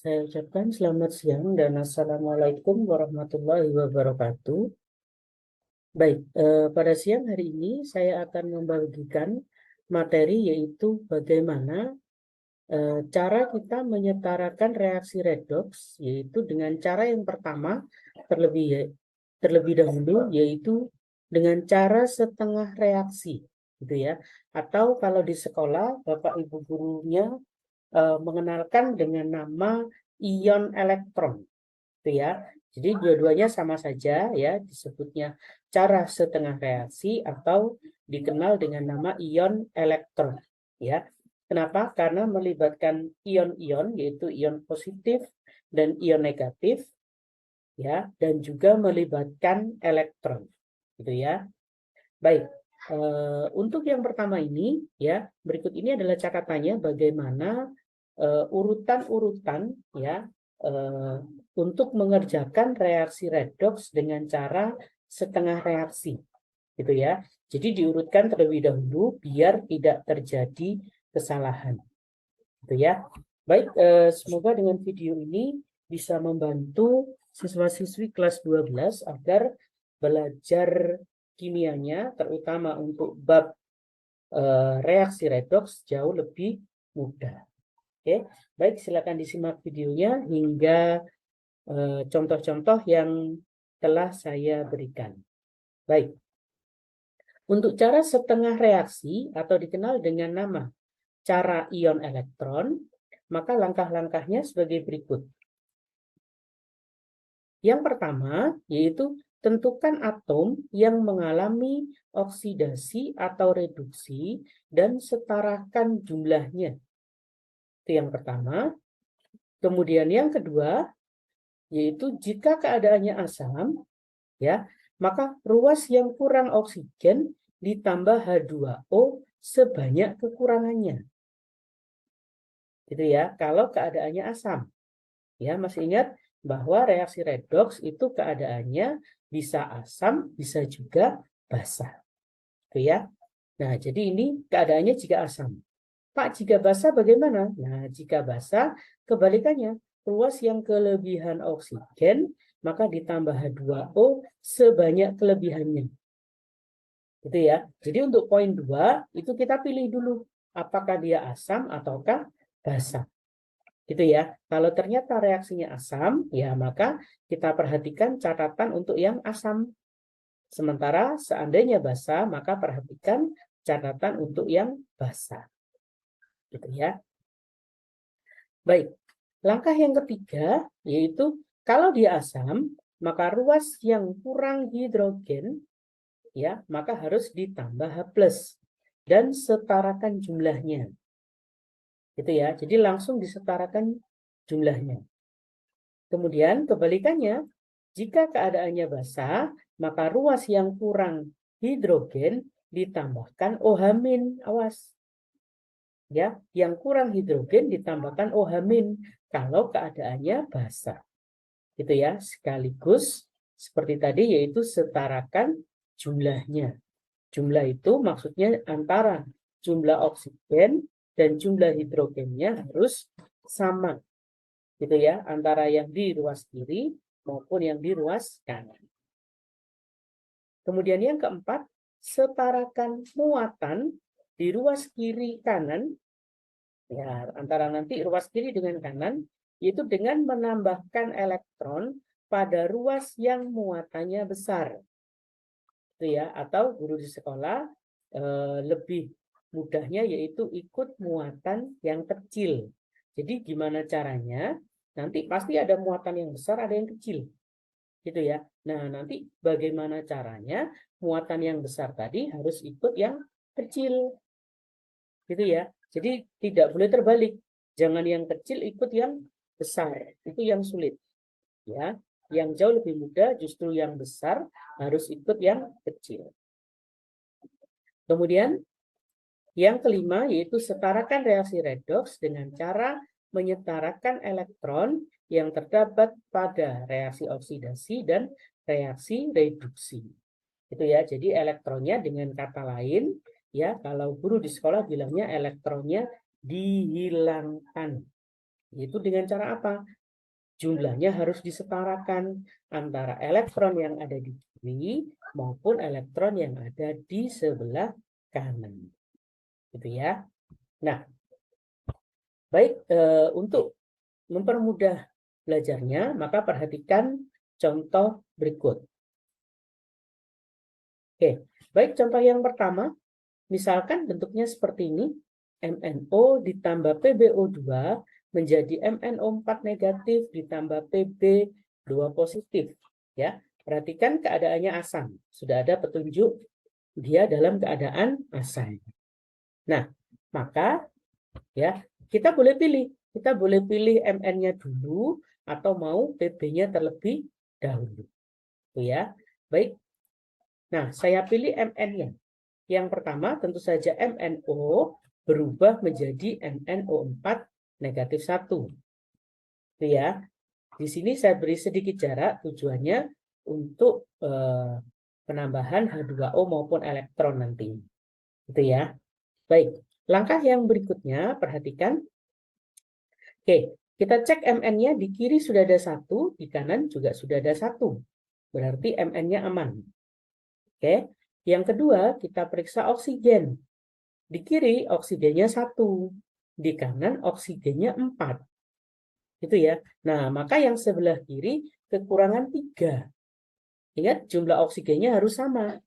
Saya ucapkan selamat siang dan Assalamualaikum warahmatullahi wabarakatuh. Baik, pada siang hari ini saya akan membagikan materi yaitu bagaimana cara kita menyetarakan reaksi redoks, yaitu dengan cara yang pertama terlebih dahulu, yaitu dengan cara setengah reaksi, gitu ya. Atau kalau di sekolah Bapak Ibu gurunya mengenalkan dengan nama ion elektron, gitu ya. Jadi dua-duanya sama saja ya, disebutnya cara setengah reaksi atau dikenal dengan nama ion elektron ya. Kenapa? Karena melibatkan ion-ion yaitu ion positif dan ion negatif ya, dan juga melibatkan elektron gitu ya. Baik, untuk yang pertama ini ya, berikut ini adalah catatannya bagaimana urutan-urutan ya untuk mengerjakan reaksi redoks dengan cara setengah reaksi gitu ya. Jadi diurutkan terlebih dahulu biar tidak terjadi kesalahan gitu ya. Baik, semoga dengan video ini bisa membantu siswa-siswi kelas 12 agar belajar kimianya terutama untuk bab reaksi redoks jauh lebih mudah. Oke, baik, silakan disimak videonya hingga contoh-contoh yang telah saya berikan. Baik, untuk cara setengah reaksi atau dikenal dengan nama cara ion elektron, maka langkah-langkahnya sebagai berikut. Yang pertama, yaitu tentukan atom yang mengalami oksidasi atau reduksi dan setarakan jumlahnya. Itu yang pertama. Kemudian yang kedua, yaitu jika keadaannya asam, ya, maka ruas yang kurang oksigen ditambah H2O sebanyak kekurangannya. Gitu ya, kalau keadaannya asam. Ya, masih ingat bahwa reaksi redoks itu keadaannya bisa asam, bisa juga basah. Gitu ya. Nah, jadi ini keadaannya jika asam. Pak, jika basah bagaimana? Nah, jika basah, kebalikannya. Ruas yang kelebihan oksigen, maka ditambah H2O sebanyak kelebihannya. Gitu ya. Jadi untuk poin 2, itu kita pilih dulu. Apakah dia asam ataukah basah. Gitu ya. Kalau ternyata reaksinya asam, ya maka kita perhatikan catatan untuk yang asam. Sementara seandainya basah, maka perhatikan catatan untuk yang basah. Gitu ya. Baik, langkah yang ketiga yaitu kalau dia asam, maka ruas yang kurang hidrogen ya, maka harus ditambah H+ dan setarakan jumlahnya. Gitu ya. Jadi langsung disetarakan jumlahnya. Kemudian kebalikannya, jika keadaannya basah, maka ruas yang kurang hidrogen ditambahkan OH-. Awas. Ya, yang kurang hidrogen ditambahkan OH- kalau keadaannya basah. Gitu ya, sekaligus seperti tadi yaitu setarakan jumlahnya. Jumlah itu maksudnya antara jumlah oksigen dan jumlah hidrogennya harus sama. Gitu ya, antara yang di ruas kiri maupun yang di ruas kanan. Kemudian yang keempat, setarakan muatan di ruas kiri kanan, ya antara nanti ruas kiri dengan kanan, yaitu dengan menambahkan elektron pada ruas yang muatannya besar. Itu ya, atau guru di sekolah lebih mudahnya yaitu ikut muatan yang kecil. Jadi gimana caranya? Nanti pasti ada muatan yang besar, ada yang kecil. Gitu ya. Nah, nanti bagaimana caranya muatan yang besar tadi harus ikut yang kecil. Gitu ya. Jadi tidak boleh terbalik. Jangan yang kecil ikut yang besar. Itu yang sulit. Ya. Yang jauh lebih mudah justru yang besar harus ikut yang kecil. Kemudian yang kelima yaitu setarakan reaksi redoks dengan cara menyetarakan elektron yang terdapat pada reaksi oksidasi dan reaksi reduksi. Itu ya. Jadi elektronnya dengan kata lain ya, kalau guru di sekolah bilangnya elektronnya dihilangkan. Itu dengan cara apa? Jumlahnya harus disetarakan antara elektron yang ada di kiri maupun elektron yang ada di sebelah kanan. Gitu ya. Nah, baik, untuk mempermudah belajarnya, maka perhatikan contoh berikut. Oke, baik, contoh yang pertama, misalkan bentuknya seperti ini, MnO ditambah PbO2 menjadi MnO4 negatif ditambah Pb2 positif. Ya, perhatikan keadaannya asam. Sudah ada petunjuk dia dalam keadaan asam. Nah, maka ya kita boleh pilih. Kita boleh pilih Mn-nya dulu atau mau Pb-nya terlebih dahulu. Itu ya. Baik. Nah, saya pilih Mn-nya. Yang pertama tentu saja MnO berubah menjadi MnO4 negatif 1. Itu ya. Di sini saya beri sedikit jarak, tujuannya untuk penambahan H2O maupun elektron nanti. Itu ya. Baik, langkah yang berikutnya perhatikan. Oke, kita cek Mn-nya di kiri sudah ada 1, di kanan juga sudah ada 1. Berarti Mn-nya aman. Oke, yang kedua kita periksa oksigen. Di kiri oksigennya 1, di kanan oksigennya 4. Itu ya. Nah, maka yang sebelah kiri kekurangan 3. Ingat jumlah oksigennya harus sama.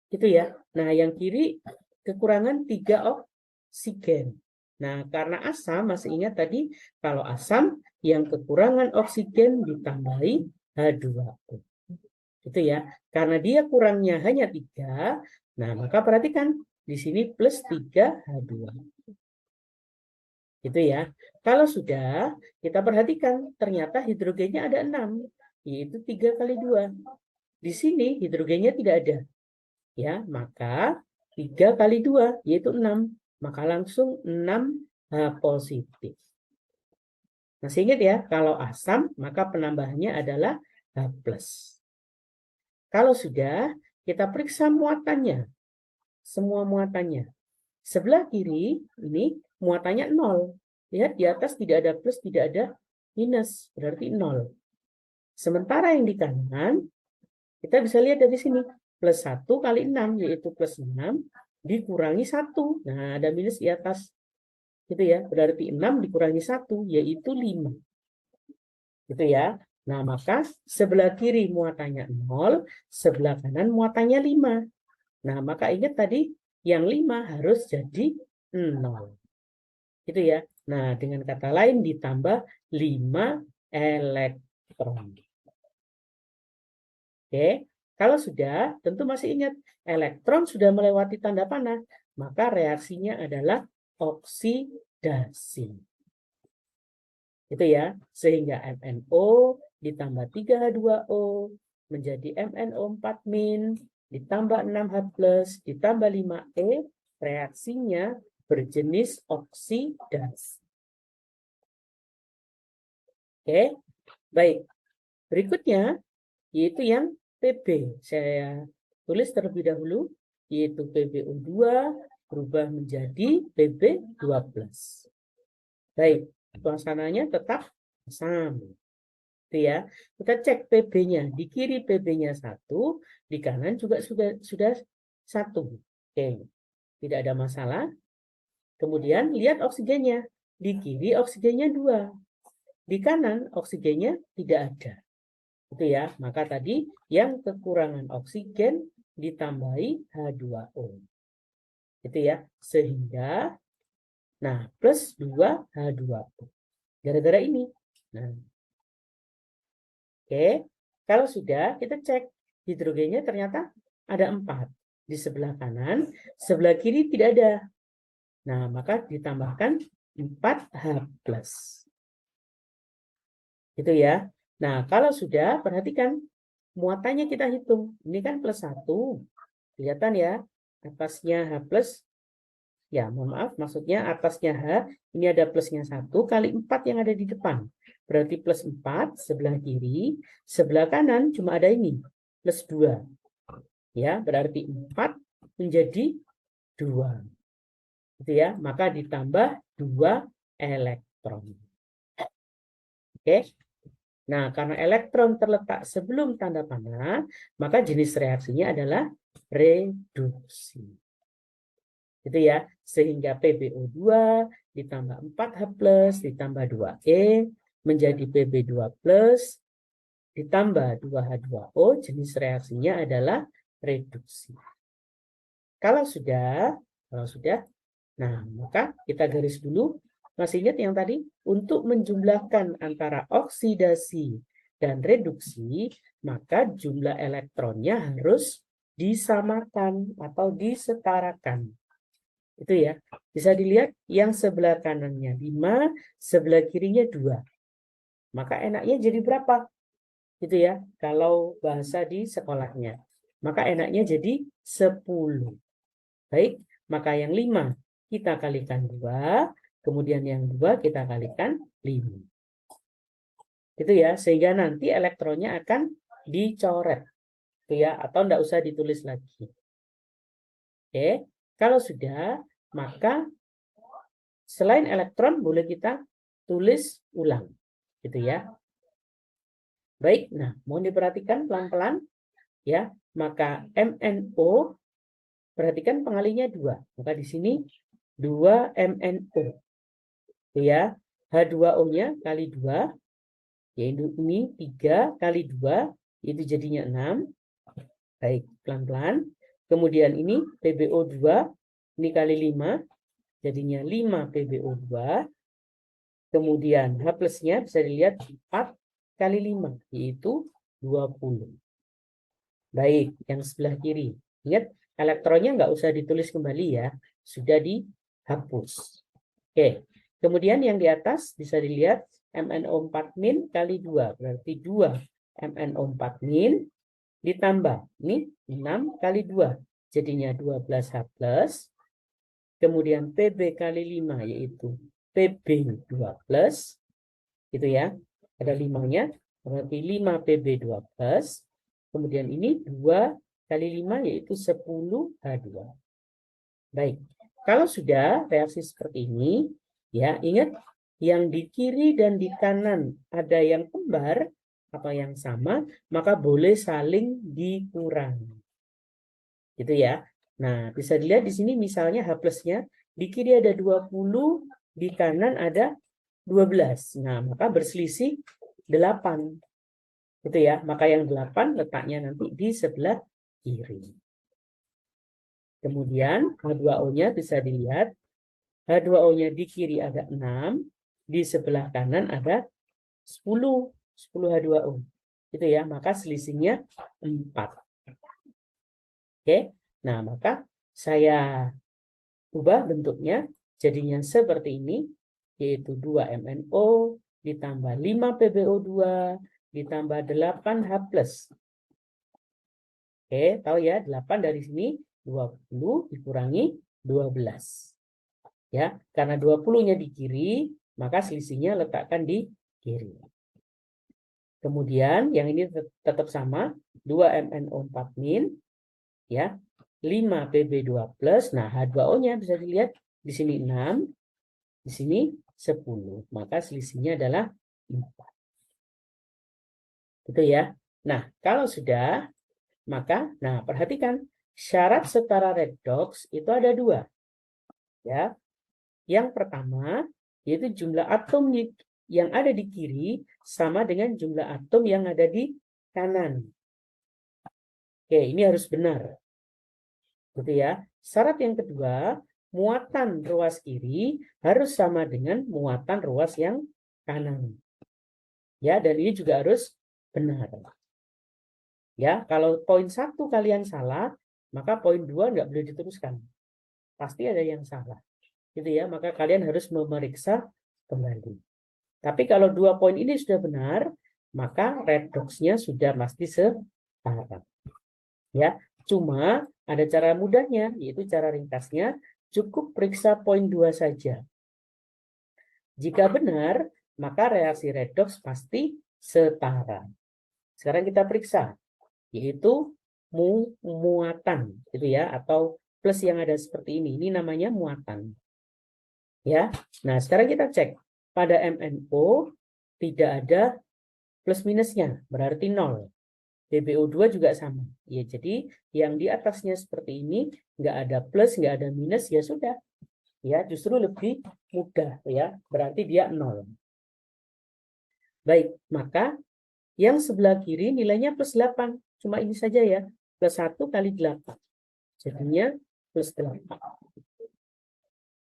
Itu ya. Nah, yang kiri kekurangan 3 oksigen. Nah, karena asam, masih ingat tadi, kalau asam yang kekurangan oksigen ditambahi H2O. Itu ya. Karena dia kurangnya hanya 3, nah maka perhatikan di sini plus 3 H2. Itu ya. Kalau sudah, kita perhatikan ternyata hidrogennya ada 6, yaitu 3 kali 2. Di sini hidrogennya tidak ada. Ya, maka 3 kali 2 yaitu 6. Maka langsung 6 H positif. Masih ingat ya, kalau asam maka penambahannya adalah H+. Kalau sudah, kita periksa muatannya. Semua muatannya. Sebelah kiri ini muatannya 0. Lihat di atas tidak ada plus, tidak ada minus, berarti 0. Sementara yang di kanan, kita bisa lihat dari sini. Plus 1 kali 6, yaitu plus 6, dikurangi 1. Nah, ada minus di atas. Gitu ya, berarti 6 dikurangi 1, yaitu 5. Gitu ya. Nah, maka sebelah kiri muatannya 0, sebelah kanan muatannya 5. Nah, maka ingat tadi, yang 5 harus jadi 0. Gitu ya. Nah, dengan kata lain ditambah 5 elektron. Oke, kalau sudah, tentu masih ingat, elektron sudah melewati tanda panah, maka reaksinya adalah oksidasi. Itu ya, sehingga MnO ditambah 3H2O menjadi MnO4- ditambah 6H+, ditambah 5E, reaksinya berjenis oksidasi. Oke, baik. Berikutnya, yaitu yang Pb. Saya tulis terlebih dahulu, yaitu PbO2 berubah menjadi Pb2+. Baik, suasananya tetap asam. Itu ya. Kita cek Pb-nya. Di kiri Pb-nya 1, di kanan juga sudah 1. Oke, tidak ada masalah. Kemudian lihat oksigennya. Di kiri oksigennya 2. Di kanan oksigennya tidak ada. Itu ya, maka tadi yang kekurangan oksigen ditambahi H2O. Itu ya, sehingga nah plus 2 H2O. Gara-gara ini. Nah, oke, kalau sudah kita cek hidrogennya ternyata ada 4 di sebelah kanan, sebelah kiri tidak ada. Nah, maka ditambahkan 4H+. Gitu ya. Nah, kalau sudah, perhatikan muatannya kita hitung. Ini kan plus 1. Kelihatan ya, atasnya H+. Ya, mohon maaf, maksudnya atasnya H, ini ada plusnya 1 kali 4 yang ada di depan. Berarti plus 4 sebelah kiri, sebelah kanan cuma ada ini, plus 2. Ya, berarti 4 menjadi 2. Gitu ya, maka ditambah 2 elektron. Oke. Nah, karena elektron terletak sebelum tanda panah, maka jenis reaksinya adalah reduksi. Itu ya, sehingga PbO2 ditambah 4H+ ditambah 2E menjadi Pb2+ ditambah 2H2O, jenis reaksinya adalah reduksi. Kalau sudah, nah maka kita garis dulu. Masih ingat yang tadi? Untuk menjumlahkan antara oksidasi dan reduksi, maka jumlah elektronnya harus disamakan atau disetarakan. Itu ya. Bisa dilihat yang sebelah kanannya 5, sebelah kirinya 2. Maka enaknya jadi berapa? Gitu ya. Kalau bahasa di sekolahnya. Maka enaknya jadi 10. Baik, maka yang 5 kita kalikan 2, kemudian yang 2 kita kalikan 5. Gitu ya, sehingga nanti elektronnya akan dicoret. Gitu ya, atau enggak usah ditulis lagi. Oke, kalau sudah, maka selain elektron boleh kita tulis ulang. Gitu ya. Baik, nah mohon diperhatikan pelan-pelan ya. Maka MnO, perhatikan pengalinya 2. Maka di sini 2 MnO. Ya, H2O-nya kali 2, yaitu ini 3 kali 2, itu jadinya 6. Baik, pelan-pelan. Kemudian ini PbO2, ini kali 5, jadinya 5 PbO2. Kemudian H+-nya bisa dilihat 4 kali 5, yaitu 20. Baik, yang sebelah kiri. Ingat, elektronnya nggak usah ditulis kembali ya, sudah dihapus. Oke. Kemudian yang di atas bisa dilihat MnO4- kali 2. Berarti 2 MnO4- ditambah. Ini 6 kali 2. Jadinya 12H+. Kemudian Pb kali 5 yaitu Pb2+. Gitu ya. Ada 5-nya. Berarti 5 Pb2+. Kemudian ini 2 kali 5 yaitu 10H2. Baik. Kalau sudah reaksi seperti ini, ya, ingat yang di kiri dan di kanan ada yang kembar atau yang sama, maka boleh saling dikurangi. Gitu ya. Nah, bisa dilihat di sini misalnya H+-nya di kiri ada 20, di kanan ada 12. Nah, maka berselisih 8. Gitu ya. Maka yang 8 letaknya nanti di sebelah kiri. Kemudian H2O-nya bisa dilihat. H2O-nya di kiri ada 6, di sebelah kanan ada 10 H2O. Gitu ya, maka selisihnya 4. Oke, nah maka saya ubah bentuknya jadinya seperti ini, yaitu 2 MnO ditambah 5 PbO2 ditambah 8H+. Oke, tahu ya, 8 dari sini 20 dikurangi 12. Ya, karena 20-nya di kiri, maka selisihnya letakkan di kiri. Kemudian yang ini tetap sama, 2 MnO4- ya, 5 Pb2+. Nah, H2O-nya bisa dilihat di sini 6, di sini 10. Maka selisihnya adalah 4. Gitu ya. Nah, kalau sudah, maka nah perhatikan syarat setara redoks itu ada 2. Ya. Yang pertama yaitu jumlah atom yang ada di kiri sama dengan jumlah atom yang ada di kanan. Oke, ini harus benar. Gitu ya. Syarat yang kedua, muatan ruas kiri harus sama dengan muatan ruas yang kanan. Ya, dan ini juga harus benar. Ya, kalau poin 1 kalian salah, maka poin 2 nggak boleh diteruskan. Pasti ada yang salah. Gitu ya, maka kalian harus memeriksa kembali. Tapi kalau 2 poin ini sudah benar, maka redoksnya sudah pasti setara. Ya, cuma ada cara mudahnya, yaitu cara ringkasnya, cukup periksa poin 2 saja. Jika benar, maka reaksi redoks pasti setara. Sekarang kita periksa, yaitu muatan, gitu ya, atau plus yang ada seperti ini. Ini namanya muatan. Ya, nah sekarang kita cek pada MnO tidak ada plus minusnya, berarti 0. PbO2 juga sama. Ya, jadi yang di atasnya seperti ini, nggak ada plus, nggak ada minus, ya sudah. Ya, justru lebih mudah, ya. Berarti dia 0. Baik, maka yang sebelah kiri nilainya plus 8. Cuma ini saja ya, plus 1 kali 8. Jadinya plus 8.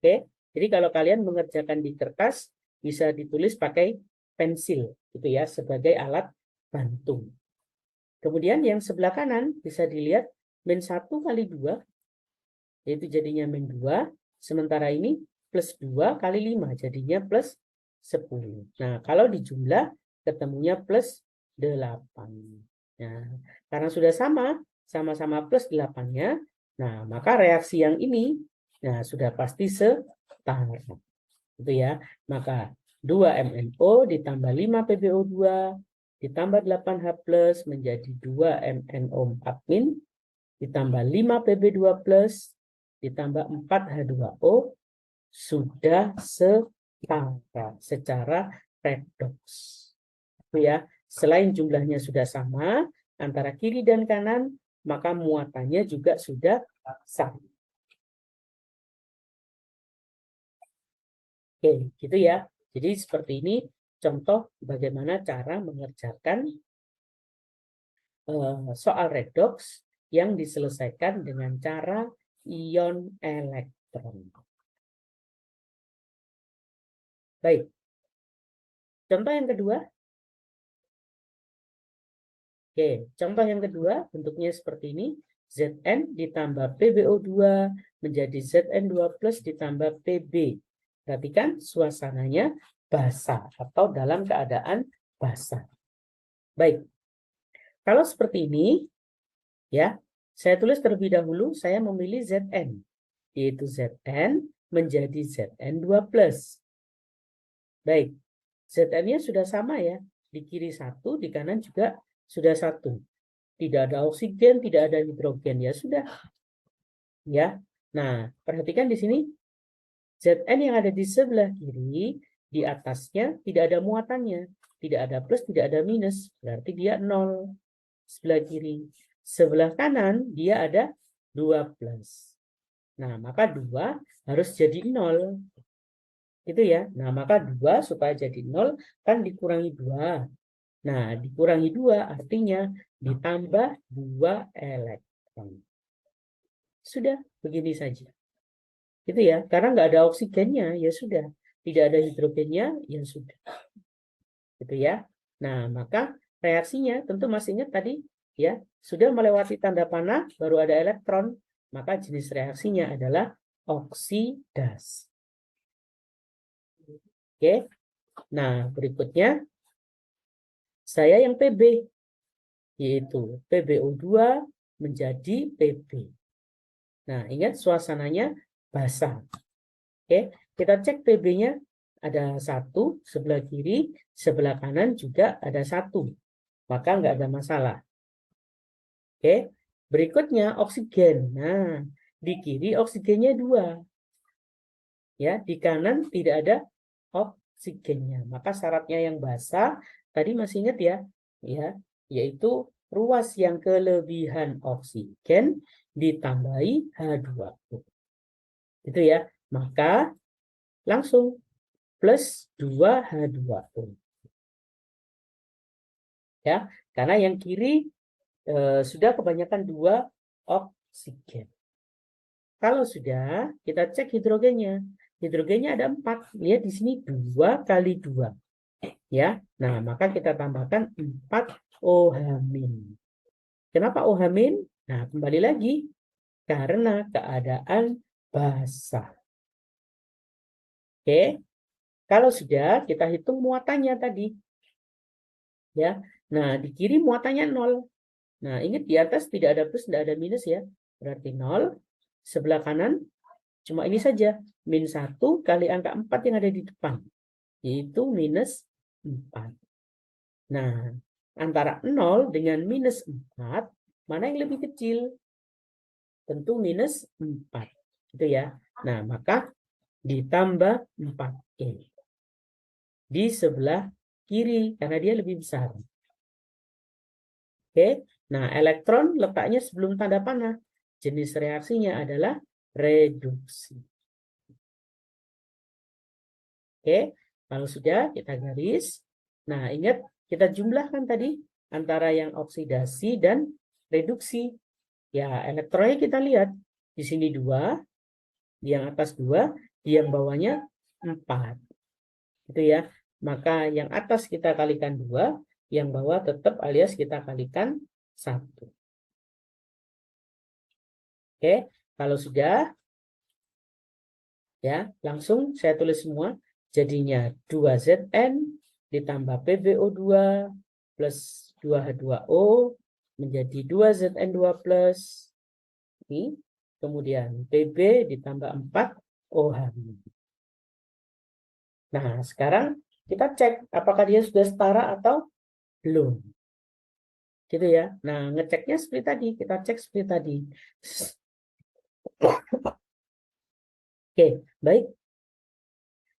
Oke, jadi kalau kalian mengerjakan di kertas, bisa ditulis pakai pensil, gitu ya, sebagai alat bantu. Kemudian yang sebelah kanan bisa dilihat min 1 kali 2, yaitu jadinya min 2, sementara ini plus 2 kali 5, jadinya plus 10. Nah, kalau dijumlah, ketemunya plus 8. Nah, karena sudah sama-sama plus 8-nya, nah, maka reaksi yang ini, nah, sudah pasti setara. Gitu ya. Maka 2 MnO ditambah 5 PbO2 ditambah 8H plus menjadi 2 MnO4- ditambah 5 Pb2 plus ditambah 4H2O sudah setara secara redox. Itu ya. Selain jumlahnya sudah sama antara kiri dan kanan, maka muatannya juga sudah sama. Oke, gitu ya. Jadi seperti ini contoh bagaimana cara mengerjakan soal redox yang diselesaikan dengan cara ion elektron. Baik. Contoh yang kedua. Oke, contoh yang kedua bentuknya seperti ini. Zn ditambah PbO2 menjadi Zn2 plus ditambah Pb. Perhatikan suasananya basah atau dalam keadaan basah. Baik. Kalau seperti ini, ya, saya tulis terlebih dahulu, saya memilih Zn, yaitu Zn menjadi Zn2 plus. Baik, Zn-nya sudah sama ya, di kiri 1, di kanan juga sudah 1. Tidak ada oksigen, tidak ada hidrogen, ya sudah. Ya, nah perhatikan di sini, Zn yang ada di sebelah kiri, di atasnya tidak ada muatannya. Tidak ada plus, tidak ada minus, berarti dia 0. Sebelah kiri. Sebelah kanan dia ada 2 plus. Nah, maka 2 harus jadi 0. Gitu ya. Nah, maka 2 supaya jadi 0 kan dikurangi 2. Nah, dikurangi 2 artinya ditambah 2 elektron. Sudah, begini saja. Gitu ya. Karena nggak ada oksigennya, ya sudah. Tidak ada hidrogennya, ya sudah. Gitu ya. Nah, maka reaksinya tentu masih ingat tadi ya, sudah melewati tanda panah baru ada elektron, maka jenis reaksinya adalah oksidasi. Oke. Nah, berikutnya saya yang Pb, yaitu PbO2 menjadi Pb. Nah, ingat suasananya basah. Oke, kita cek Pb-nya ada 1 sebelah kiri, sebelah kanan juga ada 1. Maka nggak ada masalah. Oke, berikutnya oksigen. Nah, di kiri oksigennya 2. Ya, di kanan tidak ada oksigennya. Maka syaratnya yang basah tadi masih ingat ya, yaitu ruas yang kelebihan oksigen ditambahi H2O. Itu ya. Maka langsung plus 2H2O. Ya, karena yang kiri sudah kebanyakan 2 oksigen. Kalau sudah, kita cek hidrogennya. Hidrogennya ada 4. Lihat di sini 2 kali 2. Ya, nah maka kita tambahkan 4 OH-. Kenapa OH-? Nah, kembali lagi. Karena keadaan basah. Oke. Kalau sudah, kita hitung muatannya tadi. Ya. Nah, di kiri muatannya 0. Nah, ingat di atas tidak ada plus, tidak ada minus ya. Berarti 0. Sebelah kanan cuma ini saja. Min 1 kali angka 4 yang ada di depan. Yaitu minus 4. Nah, antara 0 dengan minus 4, mana yang lebih kecil? Tentu minus 4. Gitu ya. Nah, maka ditambah 4E. Di sebelah kiri karena dia lebih besar. Oke, nah elektron letaknya sebelum tanda panah. Jenis reaksinya adalah reduksi. Oke, kalau sudah kita garis. Nah, ingat kita jumlahkan tadi antara yang oksidasi dan reduksi. Ya, elektronnya kita lihat. Di sini 2, di yang atas 2, di yang bawahnya 4. Gitu ya. Maka yang atas kita kalikan 2, yang bawah tetap alias kita kalikan 1. Oke, kalau sudah, ya langsung saya tulis semua. Jadinya 2Zn ditambah PbO2 plus 2H2O menjadi 2Zn2 plus. Ini. Kemudian Pb ditambah 4OH. Nah, sekarang kita cek apakah dia sudah setara atau belum. Gitu ya. Nah, ngeceknya seperti tadi. Kita cek seperti tadi. Oke, baik.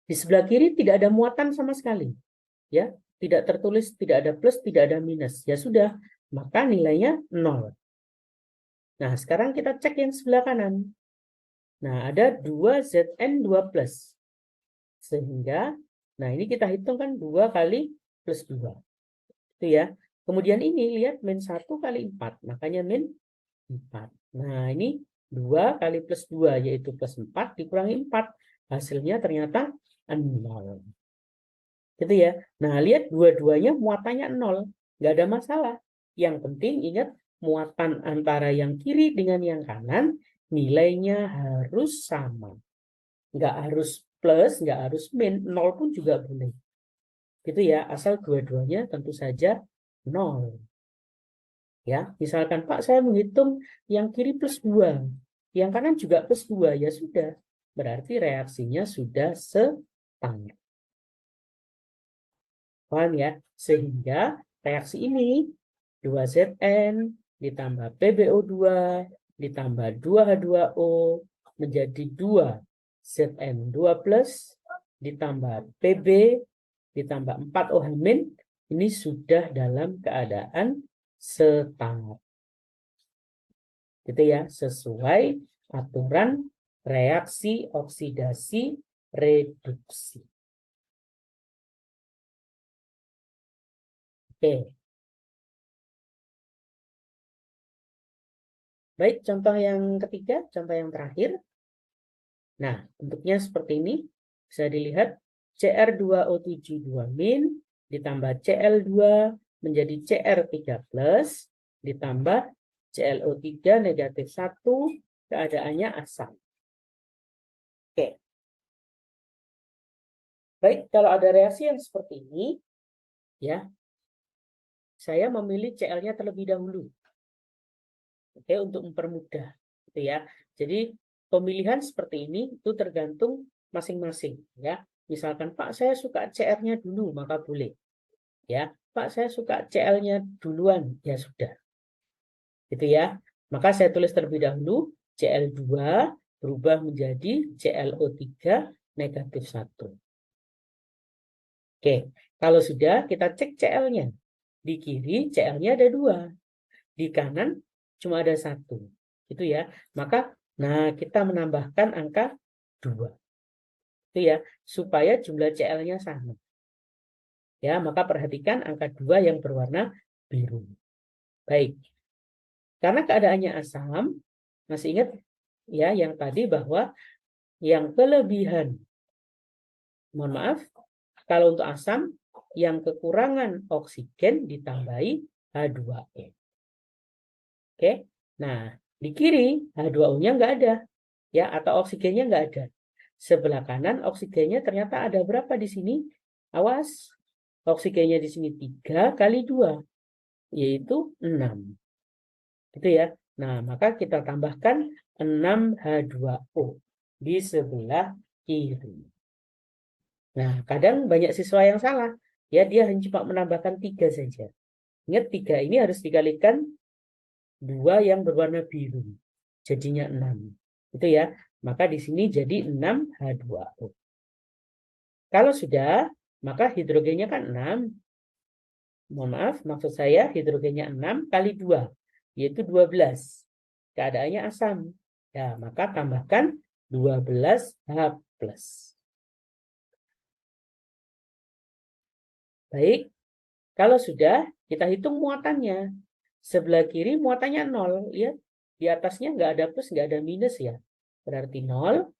Di sebelah kiri tidak ada muatan sama sekali. Ya, tidak tertulis, tidak ada plus, tidak ada minus. Ya sudah, maka nilainya 0. Nah, sekarang kita cek yang sebelah kanan. Nah, ada 2Zn2 plus. Sehingga, nah ini kita hitung kan 2 kali plus 2. Itu ya. Kemudian ini, lihat min 1 kali 4. Makanya min 4. Nah, ini 2 kali plus 2, yaitu plus 4, dikurangi 4. Hasilnya ternyata 0. Gitu ya. Nah, lihat dua-duanya muatannya 0. Nggak ada masalah. Yang penting ingat muatan antara yang kiri dengan yang kanan nilainya harus sama. Nggak harus plus, nggak harus min, 0 pun juga boleh. Gitu ya, asal dua-duanya tentu saja 0. Ya, misalkan Pak saya menghitung yang kiri plus 2, yang kanan juga plus 2, ya sudah. Berarti reaksinya sudah setara. Paham ya? Sehingga reaksi ini 2Zn ditambah PbO2 ditambah 2H2O menjadi 2Zn2 plus ditambah Pb ditambah 4OH- ini sudah dalam keadaan setara. Gitu ya, sesuai aturan reaksi oksidasi reduksi. Oke. Baik, contoh yang ketiga, contoh yang terakhir. Nah, bentuknya seperti ini. Bisa dilihat Cr2O7 2- ditambah Cl2 menjadi Cr3 plus ditambah ClO3 negatif 1, keadaannya asam. Oke. Baik, kalau ada reaksi yang seperti ini, ya, saya memilih Cl-nya terlebih dahulu. Oke, untuk mempermudah, gitu ya. Jadi pemilihan seperti ini itu tergantung masing-masing, ya. Misalkan Pak saya suka Cr-nya dulu, maka boleh. Ya, Pak saya suka Cl-nya duluan, ya sudah. Gitu ya. Maka saya tulis terlebih dahulu Cl2 berubah menjadi ClO3 negatif 1. Oke, kalau sudah kita cek Cl-nya. Di kiri Cl-nya ada 2. Di kanan cuma ada 1. Gitu ya. Maka nah kita menambahkan angka 2. Itu ya, supaya jumlah Cl-nya sama. Ya, maka perhatikan angka 2 yang berwarna biru. Baik. Karena keadaannya asam, masih ingat ya yang tadi bahwa yang kelebihan, mohon maaf, kalau untuk asam, yang kekurangan oksigen ditambahi H2O. Oke, nah di kiri H2O-nya nggak ada, ya atau oksigennya nggak ada. Sebelah kanan oksigennya ternyata ada berapa di sini? Awas, oksigennya di sini 3 kali 2, yaitu 6. Gitu ya. Nah, maka kita tambahkan 6H2O di sebelah kiri. Nah, kadang banyak siswa yang salah. Ya, dia hanya cuma menambahkan 3 saja. Ingat 3 ini harus dikalikan 2 yang berwarna biru. Jadinya 6. Itu ya. Maka di sini jadi 6H2O. Kalau sudah, maka hidrogennya kan 6. Mohon maaf, maksud saya hidrogennya 6 kali 2, yaitu 12. Keadaannya asam. Ya, maka tambahkan 12H+. Baik, kalau sudah, kita hitung muatannya. Sebelah kiri muatannya 0. Lihat, di atasnya nggak ada plus, nggak ada minus ya. Berarti 0.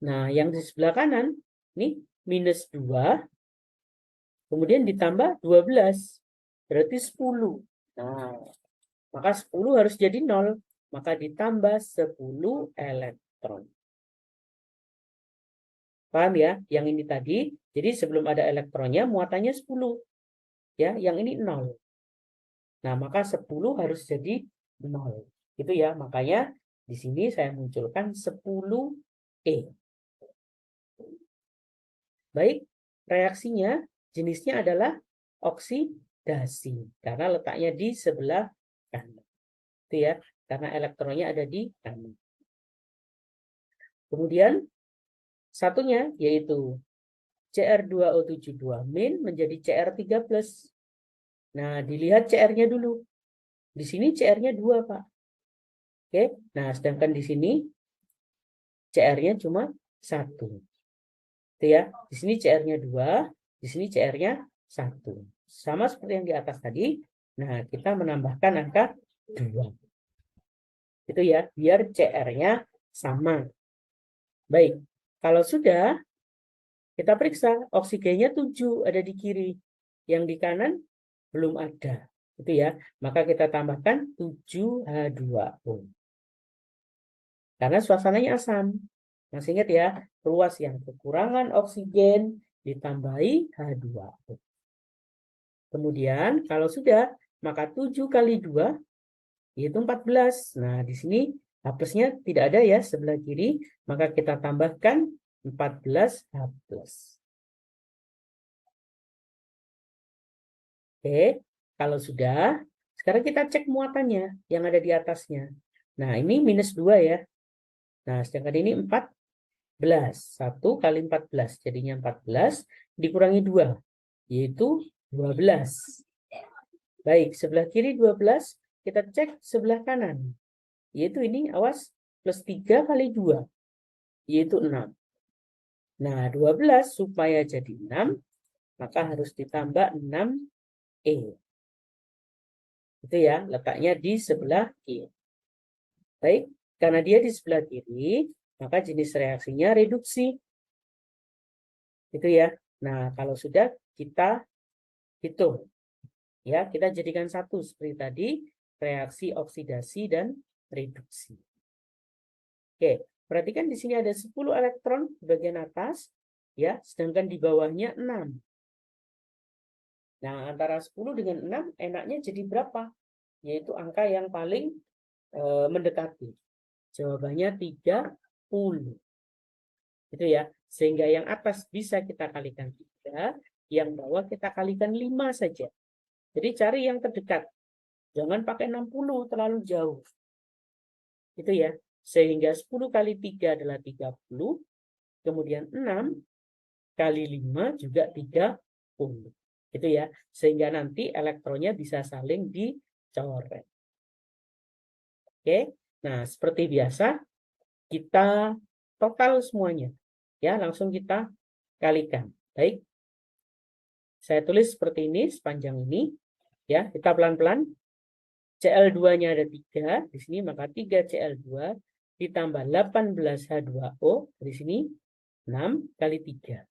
Nah, yang di sebelah kanan, ini minus 2. Kemudian ditambah 12. Berarti 10. Nah, maka 10 harus jadi 0. Maka ditambah 10 elektron. Paham ya? Yang ini tadi, jadi sebelum ada elektronnya, muatannya 10. Ya, yang ini 0. Nah, maka 10 harus jadi 0. Itu ya, makanya di sini saya munculkan 10E. Baik, reaksinya jenisnya adalah oksidasi. Karena letaknya di sebelah kanan. Itu ya, karena elektronnya ada di kanan. Kemudian, satunya yaitu Cr2O72- menjadi Cr3+. Nah, dilihat CR-nya dulu. Di sini CR-nya 2, Pak. Oke, nah sedangkan di sini CR-nya cuma 1. Itu ya, di sini CR-nya 2, di sini CR-nya 1. Sama seperti yang di atas tadi. Nah, kita menambahkan angka 2. Itu ya, biar CR-nya sama. Baik, kalau sudah, kita periksa oksigennya 7 ada di kiri. Yang di kanan belum ada. Itu ya, maka kita tambahkan 7H2O. Karena suasananya asam. Masih ingat ya, ruas yang kekurangan oksigen ditambahi H2O. Kemudian kalau sudah, maka 7 kali 2 yaitu 14. Nah, di sini H+-nya tidak ada ya sebelah kiri, maka kita tambahkan 14H+. Oke, kalau sudah, sekarang kita cek muatannya yang ada di atasnya. Nah, ini minus 2 ya. Nah, sedangkan ini 14. 1 kali 14, jadinya 14, dikurangi 2, yaitu 12. Baik, sebelah kiri 12, kita cek sebelah kanan. Yaitu ini, awas, plus 3 kali 2, yaitu 6. Nah, 12 supaya jadi 6, maka harus ditambah 6E. Itu ya, letaknya di sebelah kiri. Baik, karena dia di sebelah kiri, maka jenis reaksinya reduksi. Itu ya. Nah, kalau sudah kita hitung. Ya, kita jadikan satu seperti tadi, reaksi oksidasi dan reduksi. Oke, perhatikan di sini ada 10 elektron di bagian atas, ya, sedangkan di bawahnya 6. Nah, antara 10 dengan 6 enaknya jadi berapa? Yaitu angka yang paling mendekati. Jawabannya 30. Itu ya. Sehingga yang atas bisa kita kalikan 3, yang bawah kita kalikan 5 saja. Jadi cari yang terdekat. Jangan pakai 60 terlalu jauh. Itu ya. Sehingga 10 kali 3 adalah 30. Kemudian 6 kali 5 juga 30. Itu ya. Sehingga nanti elektronnya bisa saling dicoret. Oke. Nah, seperti biasa kita total semuanya. Ya, langsung kita kalikan. Baik. Saya tulis seperti ini sepanjang ini. Ya, kita pelan-pelan. Cl2-nya ada 3 di sini, maka 3 Cl2 ditambah 18H2O di sini 6 kali 3.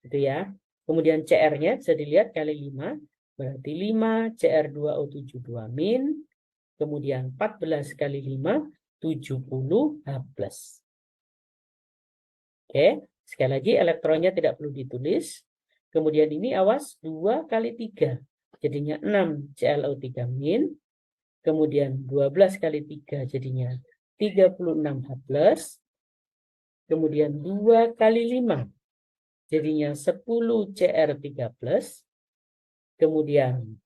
Itu ya. Kemudian Cr-nya bisa dilihat kali 5, berarti 5 Cr2O72-. Kemudian 14 kali 5, 70H+. Oke, sekali lagi elektronnya tidak perlu ditulis. Kemudian ini awas 2 kali 3, jadinya 6 ClO3-. Kemudian 12 kali 3 jadinya 36H+. Kemudian 2 kali 5 jadinya 10 Cr3+. Kemudian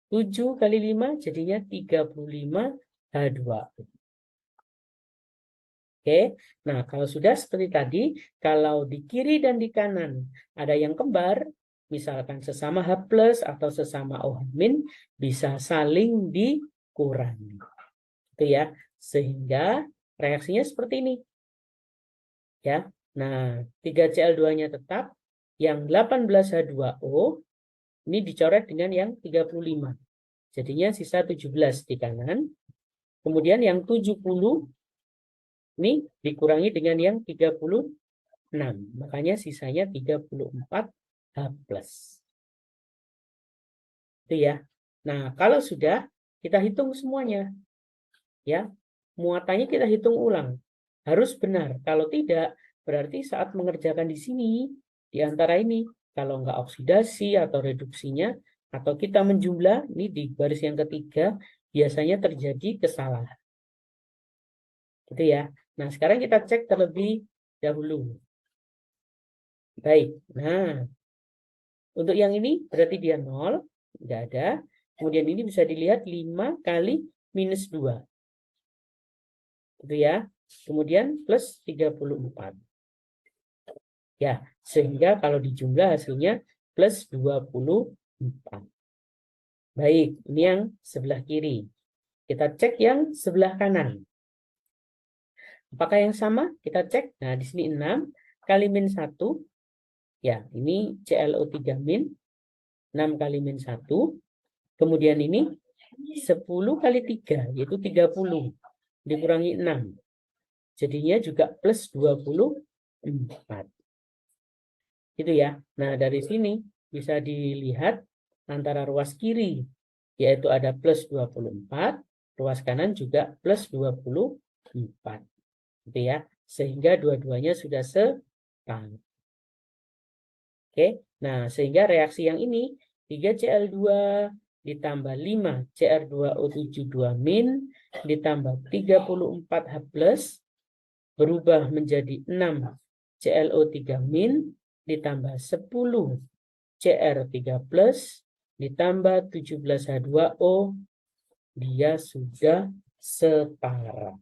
7 kali 5 jadinya 35H2O. Oke, nah kalau sudah seperti tadi, kalau di kiri dan di kanan ada yang kembar, misalkan sesama H+ atau sesama OH-, bisa saling dikurangi. Itu ya, sehingga reaksinya seperti ini. Ya, nah 3Cl2-nya tetap, yang 18H2O ini dicoret dengan yang 35. Jadinya sisa 17 di kanan. Kemudian yang 70 ini dikurangi dengan yang 36. Makanya sisanya 34 H+. Itu ya. Nah, kalau sudah kita hitung semuanya. Ya. Muatannya kita hitung ulang. Harus benar. Kalau tidak, berarti saat mengerjakan di sini, di antara ini, kalau nggak oksidasi atau reduksinya, atau kita menjumlah, ini di baris yang ketiga, biasanya terjadi kesalahan. Gitu ya. Nah, sekarang kita cek terlebih dahulu. Baik. Nah, untuk yang ini berarti dia 0, nggak ada. Kemudian ini bisa dilihat 5 kali minus 2. Gitu ya. Kemudian plus 34. Ya, sehingga kalau dijumlah hasilnya plus 24. Baik, ini yang sebelah kiri. Kita cek yang sebelah kanan. Apakah yang sama? Kita cek. Nah, di sini 6 kali min 1. Ya, ini ClO3-, 6 kali min 1. Kemudian ini 10 kali 3, yaitu 30. Dikurangi 6. Jadinya juga plus 24. Gitu ya. Nah, dari sini bisa dilihat antara ruas kiri, yaitu ada plus 24, ruas kanan juga plus 24. Gitu ya. Sehingga dua-duanya sudah setara. Oke. Nah, sehingga reaksi yang ini 3Cl2 ditambah 5 Cr2O7 2- ditambah 34 H+ berubah menjadi 6 ClO3- ditambah 10 Cr3+ ditambah 17H2O, dia sudah setara.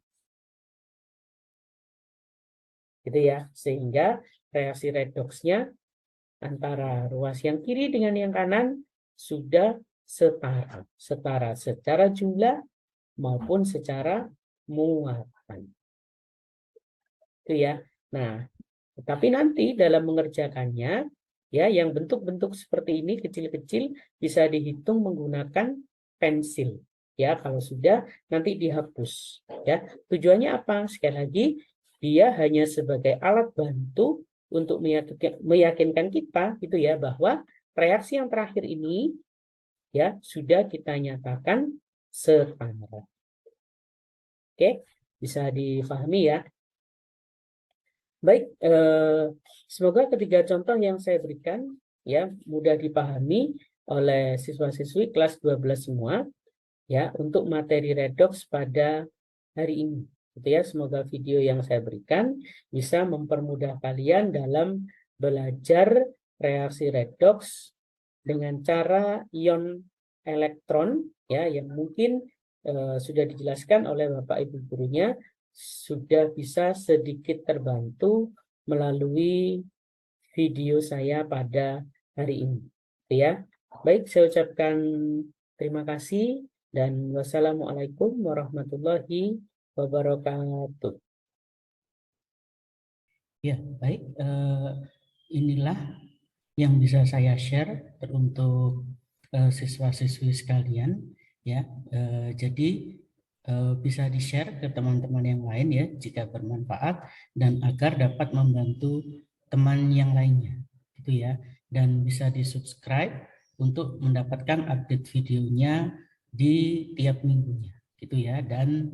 Gitu ya. Sehingga reaksi redoksnya antara ruas yang kiri dengan yang kanan sudah setara. Setara secara jumlah maupun secara muatan. Itu ya. Nah, tapi nanti dalam mengerjakannya, ya, yang bentuk-bentuk seperti ini kecil-kecil bisa dihitung menggunakan pensil. Ya, kalau sudah nanti dihapus. Ya, tujuannya apa? Sekali lagi, dia hanya sebagai alat bantu untuk meyakinkan kita, gitu ya, bahwa reaksi yang terakhir ini, ya, sudah kita nyatakan setara. Oke, bisa difahami ya. Baik, semoga ketiga contoh yang saya berikan ya mudah dipahami oleh siswa-siswi kelas 12 semua ya untuk materi redoks pada hari ini. Gitu ya, semoga video yang saya berikan bisa mempermudah kalian dalam belajar reaksi redoks dengan cara ion elektron ya yang mungkin sudah dijelaskan oleh Bapak Ibu gurunya, sudah bisa sedikit terbantu melalui video saya pada hari ini. Ya, baik, saya ucapkan terima kasih dan wassalamualaikum warahmatullahi wabarakatuh. Ya, baik. Inilah yang bisa saya share untuk siswa-siswi sekalian. Ya, jadi bisa di-share ke teman-teman yang lain ya jika bermanfaat dan agar dapat membantu teman yang lainnya gitu ya, dan bisa di-subscribe untuk mendapatkan update videonya di tiap minggunya gitu ya. Dan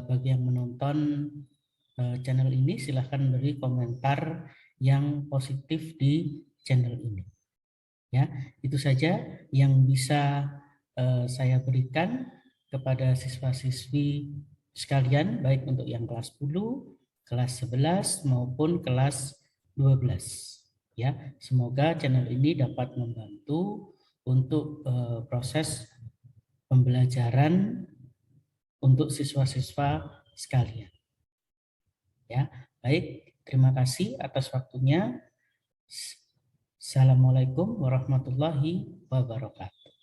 bagi yang menonton channel ini silahkan beri komentar yang positif di channel ini ya. Itu saja yang bisa saya berikan kepada siswa-siswi sekalian, baik untuk yang kelas 10, kelas 11 maupun kelas 12 ya. Semoga channel ini dapat membantu untuk proses pembelajaran untuk siswa-siswa sekalian. Ya, baik. Terima kasih atas waktunya. Assalamualaikum warahmatullahi wabarakatuh.